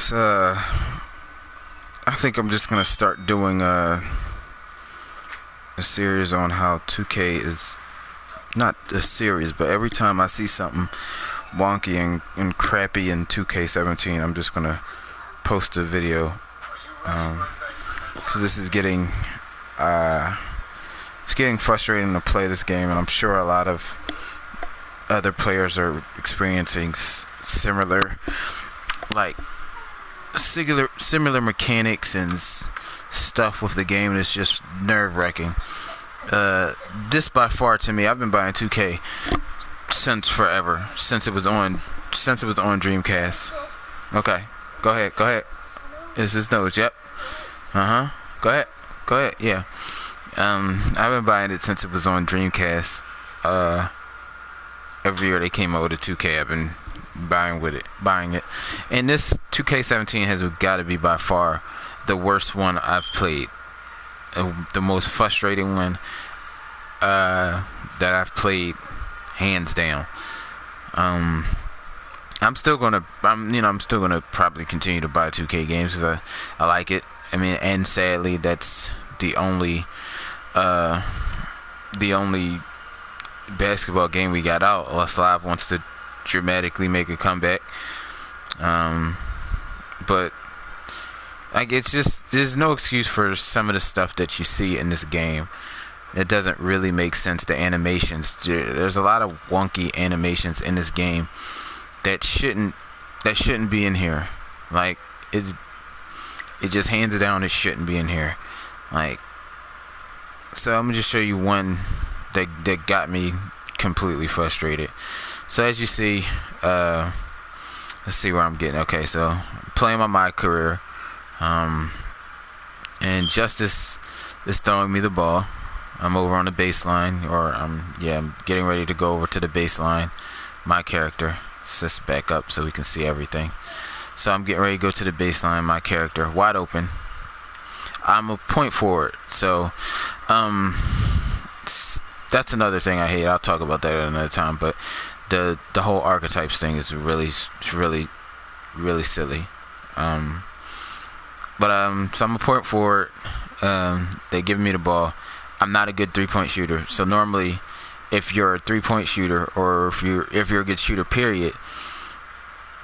guys, I think I'm just gonna start doing a series on how 2K is, not a series, but every time I see something wonky and crappy in 2K17, I'm just gonna post a video, because this is getting it's getting frustrating to play this game, and I'm sure a lot of other players are experiencing similar mechanics and stuff with the game. That's just nerve-wracking. This by far, to me, I've been buying 2K since forever, since it was on Dreamcast. Okay, go ahead. Is this nose? Yep. Go ahead. Yeah. I've been buying it since it was on Dreamcast. Every year they came out with a 2K, I've been buying it. And this 2K17 has got to be by far the worst one I've played. The most frustrating one that I've played, hands down. I'm still gonna probably continue to buy 2K games because I like it. I mean, and sadly, that's the only basketball game we got out unless Live wants to dramatically make a comeback. But like, it's just, there's no excuse for some of the stuff that you see in this game. It doesn't really make sense. The animations, there's a lot of wonky animations in this game that shouldn't be in here. Like, it just hands down, it shouldn't be in here. Like, so I'm gonna just show you one that got me completely frustrated. So as you see, let's see where I'm getting. Okay, so I'm playing my career, and Justice is throwing me the ball. I'm over on the baseline, or I'm getting ready to go over to the baseline. My character, let's just back up so we can see everything. So I'm getting ready to go to the baseline. My character, wide open. I'm a point forward, so that's another thing I hate. I'll talk about that at another time. But the whole archetypes thing is really silly. So I'm a point forward. They give me the ball. I'm not a good 3-point shooter. So normally, if you're a 3-point shooter, or if you're a good shooter, period,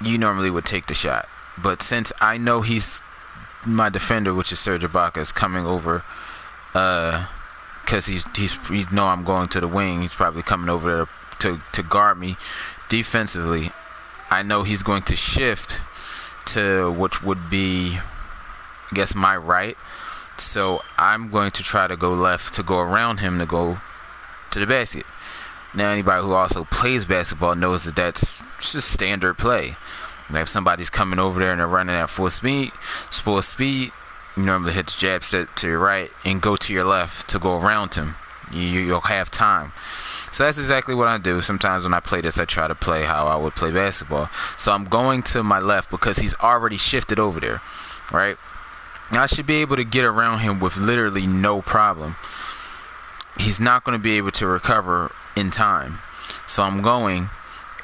you normally would take the shot. But since I know he's my defender, which is Serge Ibaka, is coming over, because he know I'm going to the wing. He's probably coming over there to guard me defensively. I know he's going to shift to which would be, I guess, my right. So I'm going to try to go left to go around him to go to the basket. Now, anybody who also plays basketball knows that that's just standard play. If somebody's coming over there and they're running at full speed, you normally hit the jab step to your right and go to your left to go around him. You'll have time. So that's exactly what I do. Sometimes when I play this, I try to play how I would play basketball. So I'm going to my left because he's already shifted over there, right? Now I should be able to get around him with literally no problem. He's not going to be able to recover in time. So I'm going,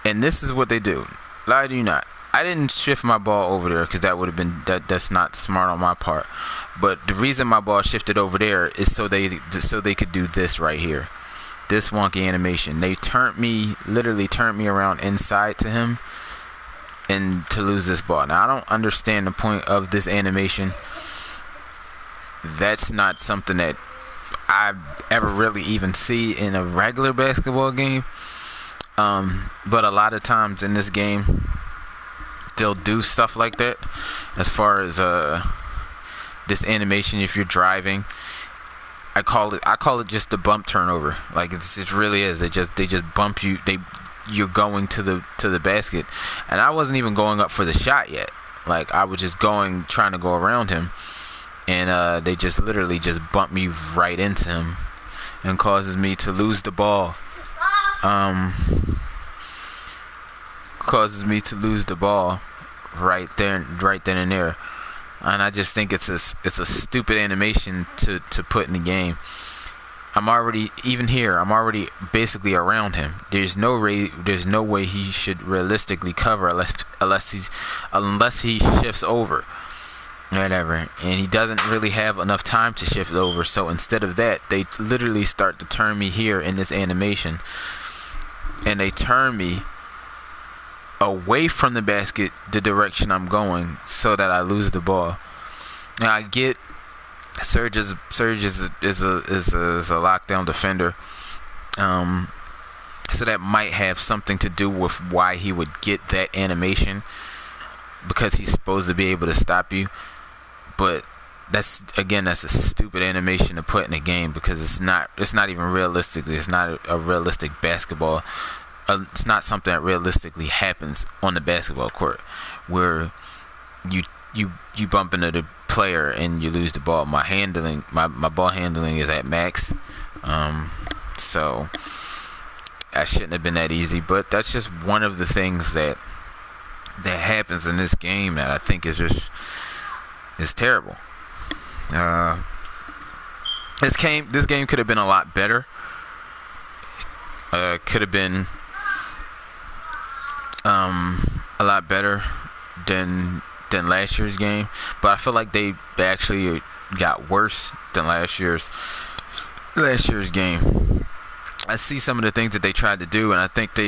and this is what they do. Lie to you not. I didn't shift my ball over there because that would have been that's not smart on my part. But the reason my ball shifted over there is so they could do this right here, this wonky animation. They literally turned me around inside to him, and to lose this ball. Now I don't understand the point of this animation. That's not something that I ever really even see in a regular basketball game. But a lot of times in this game, they'll do stuff like that. As far as this animation, if you're driving, I call it just the bump turnover. Like, it really is. They just bump you. You're going to the basket, and I wasn't even going up for the shot yet. Like, I was just trying to go around him, and they just literally just bump me right into him, and causes me to lose the ball. Causes me to lose the ball right then and there. And I just think it's a stupid animation to put in the game. I'm already basically around him. There's no way he should realistically cover unless he shifts over, whatever. And he doesn't really have enough time to shift over. So instead of that, they literally start to turn me here in this animation, and they turn me away from the basket, the direction I'm going, so that I lose the ball. Now I get Serge is a lockdown defender, so that might have something to do with why he would get that animation, because he's supposed to be able to stop you. But that's a stupid animation to put in a game, because it's not even realistically. It's not a realistic basketball. It's not something that realistically happens on the basketball court, where you bump into the player and you lose the ball. My ball handling is at max, so that shouldn't have been that easy. But that's just one of the things that happens in this game that I think is terrible. This game could have been a lot better. Could have been a lot better than last year's game, but I feel like they actually got worse than last year's game. I see some of the things that they tried to do, and I think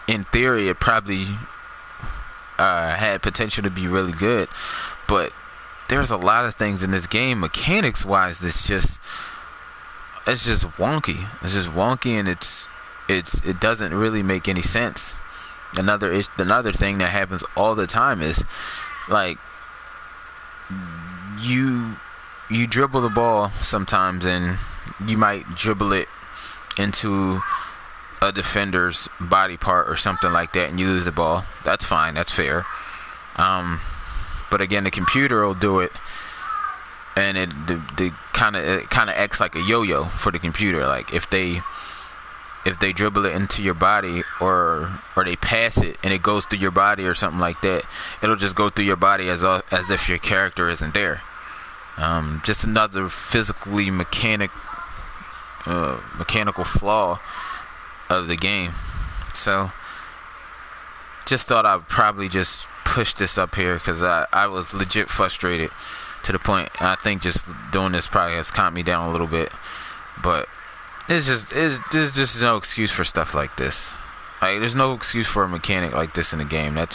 in theory, it probably had potential to be really good, but there's a lot of things in this game, mechanics-wise, it's just wonky. It's just wonky, and it doesn't really make any sense. Another thing that happens all the time is, like, you dribble the ball sometimes, and you might dribble it into a defender's body part or something like that, and you lose the ball. That's fine. That's fair. But again, the computer will do it, and it kind of acts like a yo-yo for the computer. Like, if they dribble it into your body, or they pass it and it goes through your body or something like that, it'll just go through your body as if your character isn't there. Just another mechanical flaw of the game. So just thought I'd probably just push this up here, because I was legit frustrated to the point, and I think just doing this probably has calmed me down a little bit. But there's just no excuse for stuff like this. Like, there's no excuse for a mechanic like this in the game. That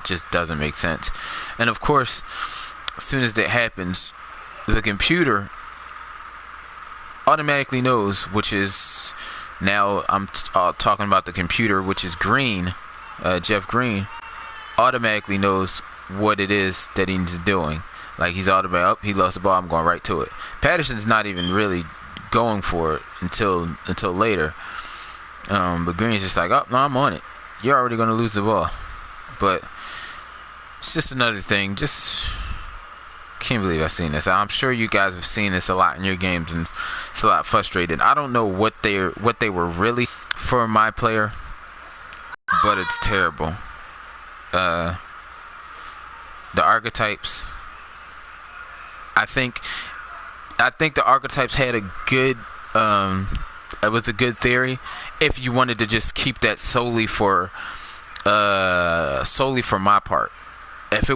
just doesn't make sense. And of course, as soon as that happens, the computer automatically knows, which is, now I'm talking about the computer, which is Green, Jeff Green, automatically knows what it is that he's doing. Like, he's automatically, he lost the ball, I'm going right to it. Patterson's not even really going for it until later. But Green's just like, oh no, I'm on it. You're already going to lose the ball. But it's just another thing. Just can't believe I've seen this. I'm sure you guys have seen this a lot in your games, and it's a lot frustrating. I don't know what they were really for my player, but it's terrible. The archetypes. I think the archetypes had a good, it was a good theory if you wanted to just keep that solely for my part. If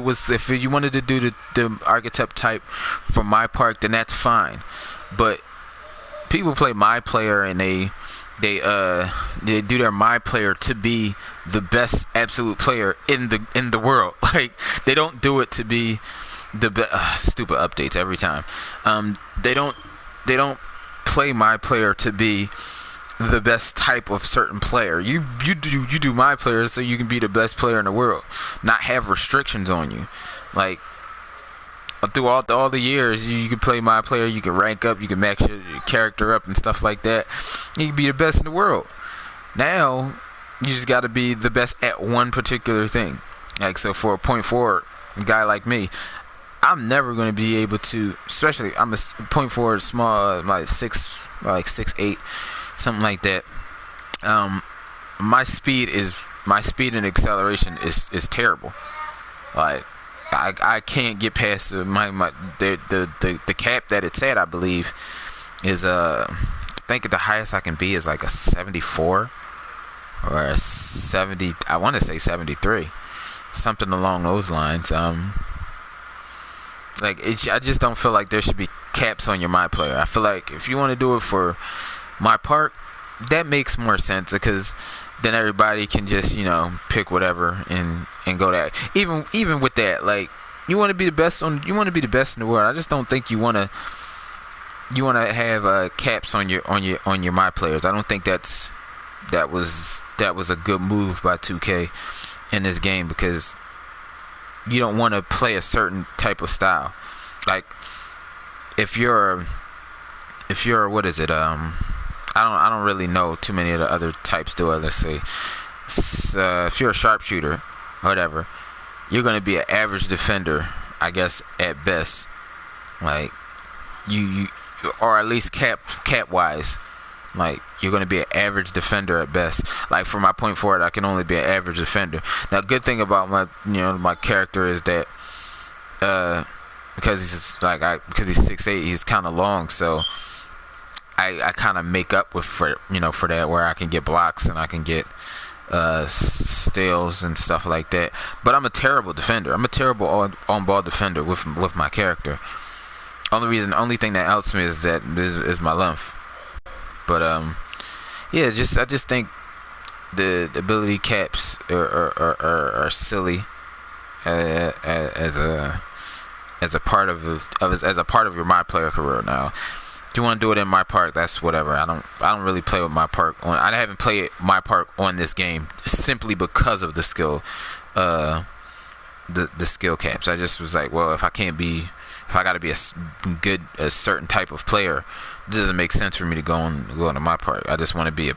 you wanted to do the archetype type for my part, then that's fine. But people play my player, and they do their my player to be the best absolute player in the world. Like, they don't do it to be the stupid updates every time. They don't play my player to be the best type of certain player. You do my player so you can be the best player in the world, not have restrictions on you. Like, through all the years, you can play my player, you can rank up, you can max your character up and stuff like that. You can be the best in the world. Now you just got to be the best at one particular thing. Like, so for a point forward guy like me, I'm never going to be able to, especially I'm a point forward, small, like 6'8", something like that. My speed and acceleration is terrible. Like, I can't get past the cap that it's at, I believe, is I think the highest I can be is like a 74 or a 70. I want to say 73, something along those lines. I just don't feel like there should be caps on your my player. I feel like if you want to do it for my park, that makes more sense, because then everybody can just, pick whatever and go that. Even with that, like, you want to be the best in the world. I just don't think you want to have caps on your my players. I don't think that was a good move by 2K in this game, because you don't want to play a certain type of style. Like, if you're what is it? I don't really know too many of the other types. Do I? Let's say, if you're a sharpshooter or whatever, you're gonna be an average defender, I guess, at best. Like, you or at least cap wise. Like, you're going to be an average defender at best. Like, for my point forward, I can only be an average defender. Now, good thing about my character is that because he's 6'8", he's kind of long, so I kind of make up for that, where I can get blocks and I can get steals and stuff like that. But I'm a terrible defender. I'm a terrible on ball defender with my character. Only thing that helps me is my length. But I just think the ability caps are silly as a part of your my player career. Now, if you want to do it in my park, that's whatever. I don't really play with my park on. I haven't played my park on this game simply because of the skill, the skill caps. I just was like, well, if I got to be a certain type of player, it doesn't make sense for me to go into my park. I just want to be a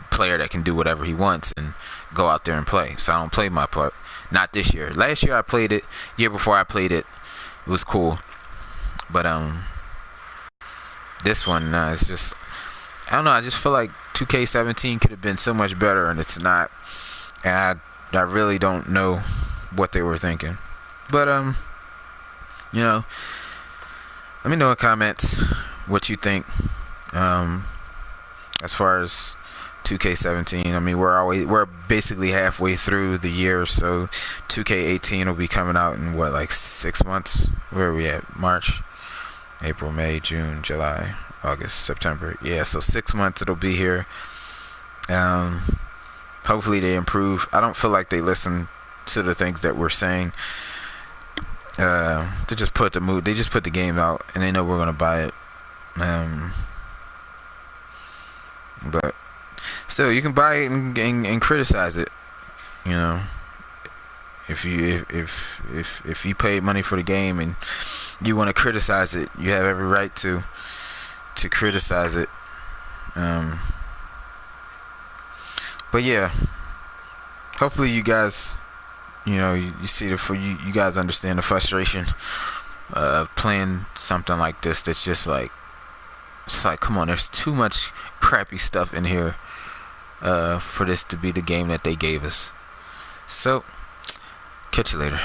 player that can do whatever he wants and go out there and play. So I don't play my park. Not this year. Last year I played it. Year before I played it, it was cool. But this one, it's just, I don't know. I just feel like 2K17 could have been so much better, and it's not. And I really don't know what they were thinking. But let me know in the comments what you think as far as 2K17. I mean, we're basically halfway through the year, so 2K18 will be coming out in like 6 months. Where are we at? March, April, May, June, July, August, September. Yeah, so 6 months it'll be here. Hopefully they improve. I don't feel like they listen to the things that we're saying. They just put the game out, and they know we're gonna buy it. But still, you can buy it and criticize it. If you paid money for the game and you want to criticize it, you have every right to criticize it. But yeah, hopefully you guys, you see you guys understand the frustration of playing something like this. That's just like, it's like, come on, there's too much crappy stuff in here for this to be the game that they gave us. So, catch you later.